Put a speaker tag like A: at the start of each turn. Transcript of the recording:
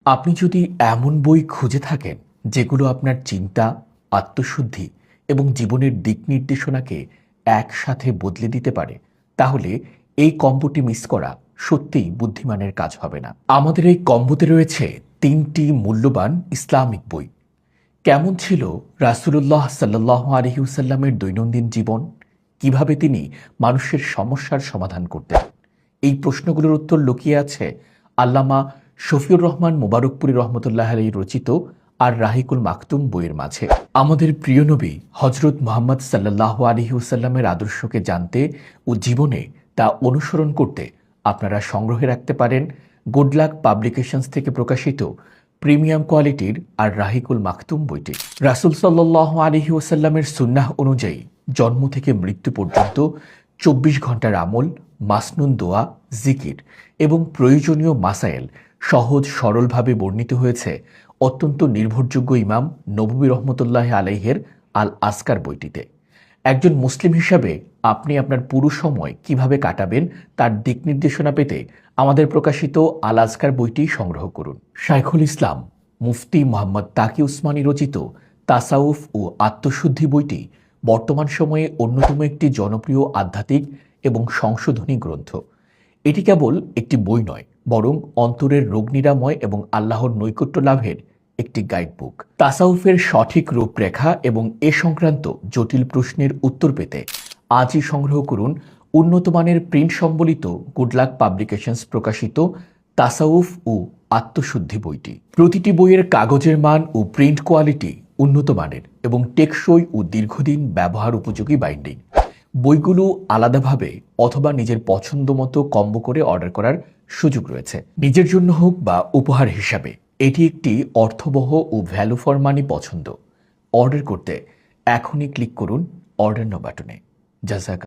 A: আপনি যদি এমন বই খুঁজে থাকেন যেগুলো আপনার চিন্তা, আত্মশুদ্ধি এবং জীবনের দিক নির্দেশনাকে একসাথে বদলে দিতে পারে, তাহলে এই কম্বোটি মিস করা সত্যিই বুদ্ধিমানের কাজ হবে না। আমাদের এই কম্বোতে রয়েছে ৩টি মূল্যবান ইসলামিক বই। কেমন ছিল রাসূলুল্লাহ সাল্লাল্লাহু আলাইহি ওয়াসাল্লামের দৈনন্দিন জীবন? কিভাবে তিনি মানুষের সমস্যার সমাধান করতেন? এই প্রশ্নগুলোর উত্তর লুকিয়ে আছে আল্লামা শফিউর রহমান মুবারকপুরী রহমতুল্লাহ আলাইহি রচিত আর রাহিকুল মাকতুম বইয়ের মাঝে। আমাদের প্রিয় নবী হজরত মুহাম্মদ সাল্লাল্লাহু আলাইহি ওয়াসাল্লামের আদর্শকে জানতে ও জীবনে তা অনুসরণ করতে আপনারা সংগ্রহে রাখতে পারেন গুডলাক পাবলিকেশনস থেকে প্রকাশিত প্রিমিয়াম কোয়ালিটির আর রাহিকুল মাকতুম বইটি। রাসূল সাল্লাল্লাহু আলাইহি ওয়াসাল্লামের সুন্নাহ অনুযায়ী জন্ম থেকে মৃত্যু পর্যন্ত ২৪ ঘন্টার আমল, মাসনুন দোয়া, জিকির এবং প্রয়োজনীয় মাসায়েল সহজ সরলভাবে বর্ণিত হয়েছে অত্যন্ত নির্ভরযোগ্য ইমাম নববী রহমতুল্লাহ আলাইহের আল আসকার বইটিতে। একজন মুসলিম হিসাবে আপনি আপনার পুরো সময় কিভাবে কাটাবেন তার দিক নির্দেশনা পেতে আমাদের প্রকাশিত আল আসকার বইটি সংগ্রহ করুন। শাইখুল ইসলাম মুফতি মোহাম্মদ তাকি উসমানী রচিত তাসাউফ ও আত্মশুদ্ধি বইটি বর্তমান সময়ে অন্যতম একটি জনপ্রিয় আধ্যাত্মিক এবং সংশোধনী গ্রন্থ। এটি কেবল একটি বই নয়, বরং অন্তরের রোগ নিরাময় এবং আল্লাহর নৈকট্য লাভের একটি গাইডবুক। তাসাউফের সঠিক রূপরেখা এবং এ সংক্রান্ত জটিল প্রশ্নের উত্তর পেতে আজই সংগ্রহ করুন উন্নত মানের প্রিন্ট সম্বলিত গুডলাক পাবলিকেশনস প্রকাশিত তাসাউফ ও আত্মশুদ্ধি বইটি। প্রতিটি বইয়ের কাগজের মান ও প্রিন্ট কোয়ালিটি উন্নত মানের এবং টেকসই ও দীর্ঘদিন ব্যবহার উপযোগী বাইন্ডিং। বইগুলো আলাদাভাবে অথবা নিজের পছন্দ মতো কম্বো করে অর্ডার করার সুযোগ রয়েছে। নিজের জন্য হোক বা উপহার হিসাবে এটি একটি অর্থবহ ও ভ্যালু ফর মানি পছন্দ। অর্ডার করতে এখনই ক্লিক করুন অর্ডার নাও বাটনে। জাযাক